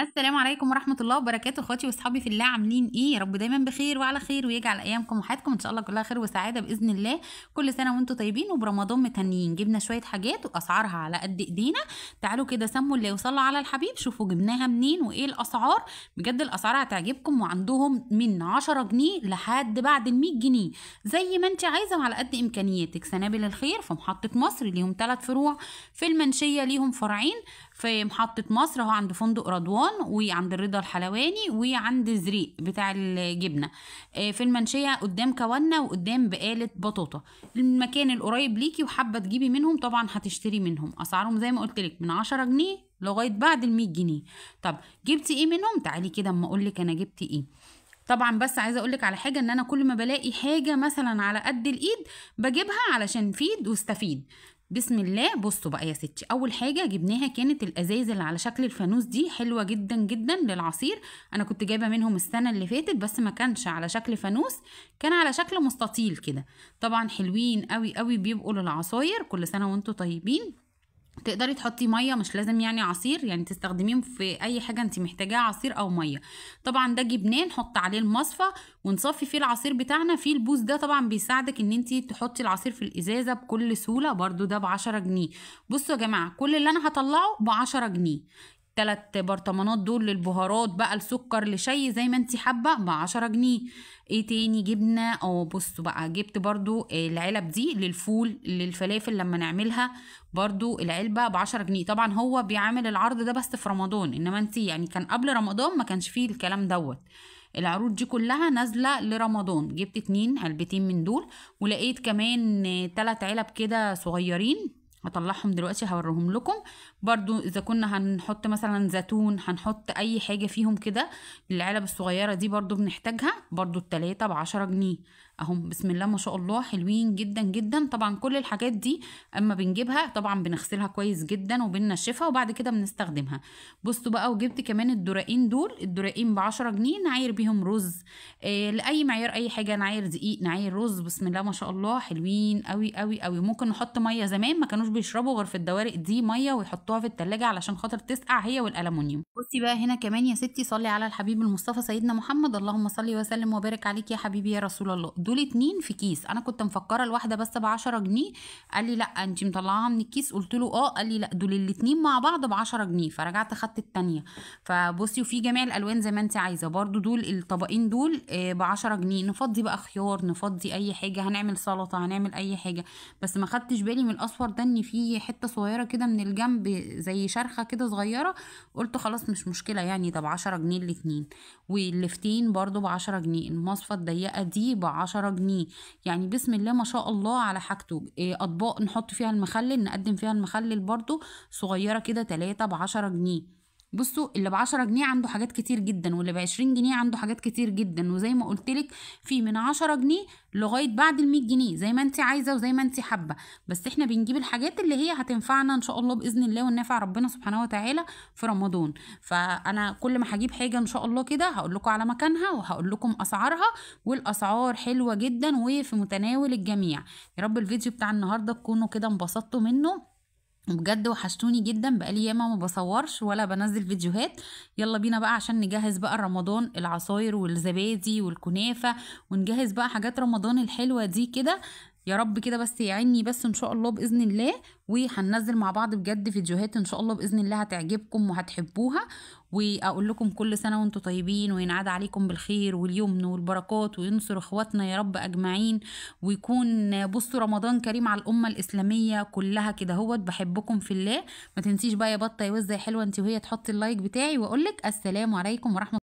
السلام عليكم ورحمة الله وبركاته، اخواتي واصحابي في الله، عاملين ايه؟ يا رب دايما بخير وعلى خير، ويجعل ايامكم وحياتكم ان شاء الله كلها خير وسعادة باذن الله. كل سنة وانتم طيبين وبرمضان متهنيين. جبنا شوية حاجات واسعارها على قد ايدينا. تعالوا كده سموا اللي يوصلوا على الحبيب، شوفوا جبناها منين وايه الاسعار. بجد الاسعار هتعجبكم، وعندهم من 10 جنيه لحد بعد ال100 جنيه، زي ما انت عايزة وعلى قد امكانياتك. سنابل الخير في محطة مصر ليهم 3 فروع، في المنشية ليهم فرعين، في محطة مصر اهو عند فندق رضوان، وعند الرضا الحلواني، وعند زريق بتاع الجبنة. في المنشية قدام كوانا وقدام بقالة بطاطا. المكان القريب ليكي وحابة تجيبي منهم طبعا هتشتري منهم. اسعارهم زي ما قلتلك من 10 جنيه لغاية بعد ال100 جنيه. طب جبتي ايه منهم؟ تعالي كده اما اقولك انا جبت ايه. طبعا بس عايزه اقولك على حاجه، ان انا كل ما بلاقي حاجه مثلا على قد الايد بجيبها علشان فيد واستفيد. بسم الله. بصوا بقى يا ستي، اول حاجه جبناها كانت الازايز اللي على شكل الفانوس دي، حلوه جدا جدا للعصير. انا كنت جايبه منهم السنه اللي فاتت، بس ما كانش على شكل فانوس، كان على شكل مستطيل كده. طبعا حلوين قوي قوي، بيبقوا للعصاير. كل سنه وانتم طيبين. تقدري تحطي ميه، مش لازم يعني عصير، يعني تستخدميهم في اي حاجه انت محتاجاها، عصير او ميه. طبعا ده جبناه نحط عليه المصفى ونصفي فيه العصير بتاعنا. فيه البوز ده طبعا بيساعدك ان انت تحطي العصير في الازازه بكل سهوله. برضو ده ب10 جنيه. بصوا يا جماعه، كل اللي انا هطلعه ب10 جنيه. 3 برطمانات دول للبهارات بقى، السكر لشي زي ما انتي حابه، ب10 جنيه. ايه تاني جبنه؟ بصوا بقى، جبت برضو العلب دي للفول للفلافل لما نعملها. برضو العلبه ب10 جنيه. طبعا هو بيعمل العرض ده بس في رمضان، انما انتي يعني كان قبل رمضان ما كانش فيه الكلام دوت. العروض دي كلها نازله لرمضان. جبت 2 علبتين من دول، ولقيت كمان 3 علب كده صغيرين، هطلعهم دلوقتي هوريهم لكم. برضو اذا كنا هنحط مثلا زيتون، هنحط اي حاجة فيهم كده، العلب الصغيرة دي برضو بنحتاجها. برضو التلاتة ب10 جنيه. اهم بسم الله ما شاء الله، حلوين جدا جدا. طبعا كل الحاجات دي اما بنجيبها طبعا بنغسلها كويس جدا وبننشفها وبعد كده بنستخدمها. بصوا بقى، وجبت كمان الدرقين دول، الدرقين ب10 جنيه، نعاير بيهم رز. لأي معيار، أي حاجة، نعاير دقيق، نعاير رز. بسم الله ما شاء الله، حلوين قوي قوي قوي. ممكن نحط مية، زمان ما كانوش بيشربوا غير في الدوارق دي مية ويحطوها في التلاجة علشان خاطر تسقع هي والألمونيوم. بصي بقى هنا كمان يا ستي، صلي على الحبيب المصطفى سيدنا محمد، اللهم صلي وسلم وبارك عليك يا حبيبي يا رسول الله. دول 2 في كيس. أنا كنت مفكرة الواحدة بس ب10 جنيه. قال لي لا انتي مطلعاها من الكيس، قلت له اه. قال لي لا، دول الاتنين مع بعض ب10 جنيه. فرجعت خدت التانية. فبصي، وفي جميع الالوان زي ما انت عايزه. برضو دول الطبقين دول ب10 جنيه. نفضي بقى خيار، نفضي اي حاجه، هنعمل سلطه، هنعمل اي حاجه. بس ما خدتش بالي من الاصفر ده، ان فيه حته صغيره كده من الجنب زي شرخه كده صغيره. قلت خلاص مش مشكله يعني، ده ب10 جنيه الاتنين. واللفتين برضو ب10 جنيه. المصفى الضيقه دي ب10 جنيه. يعني بسم الله ما شاء الله على حاجته. اطباق نحط فيها المخلل، نقدم فيها المخلل برضو صغيره كده، 3 ب10 جنيه. بصوا، اللي ب10 جنيه عنده حاجات كتير جدا، واللي ب20 جنيه عنده حاجات كتير جدا. وزي ما قلتلك، في من 10 جنيه لغاية بعد ال100 جنيه، زي ما انت عايزة وزي ما انت حابة. بس احنا بنجيب الحاجات اللي هي هتنفعنا ان شاء الله بإذن الله، وننفع ربنا سبحانه وتعالى في رمضان. فانا كل ما هجيب حاجة ان شاء الله كده هقول لكم على مكانها وهقول لكم اسعارها. والاسعار حلوة جدا وفي متناول الجميع. يا رب الفيديو بتاع النهاردة تكونوا كده انبسطتوا منه. بجد وحشتوني جدا، بقالي ياما ما بصورش ولا بنزل فيديوهات. يلا بينا بقى عشان نجهز بقى رمضان، العصاير والزبادي والكنافة، ونجهز بقى حاجات رمضان الحلوة دي كده. يا رب كده بس يعيني بس ان شاء الله بإذن الله. وهننزل مع بعض بجد فيديوهات ان شاء الله بإذن الله هتعجبكم وهتحبوها. واقول لكم كل سنة وانتم طيبين، وينعاد عليكم بالخير واليمن والبركات، وينصر اخواتنا يا رب اجمعين. ويكون بصوا رمضان كريم على الأمة الإسلامية كلها كده. هوت بحبكم في الله. ما تنسيش بقى يا بطة يا وزة يا حلوة انت وهي تحطي اللايك بتاعي، واقولك السلام عليكم ورحمة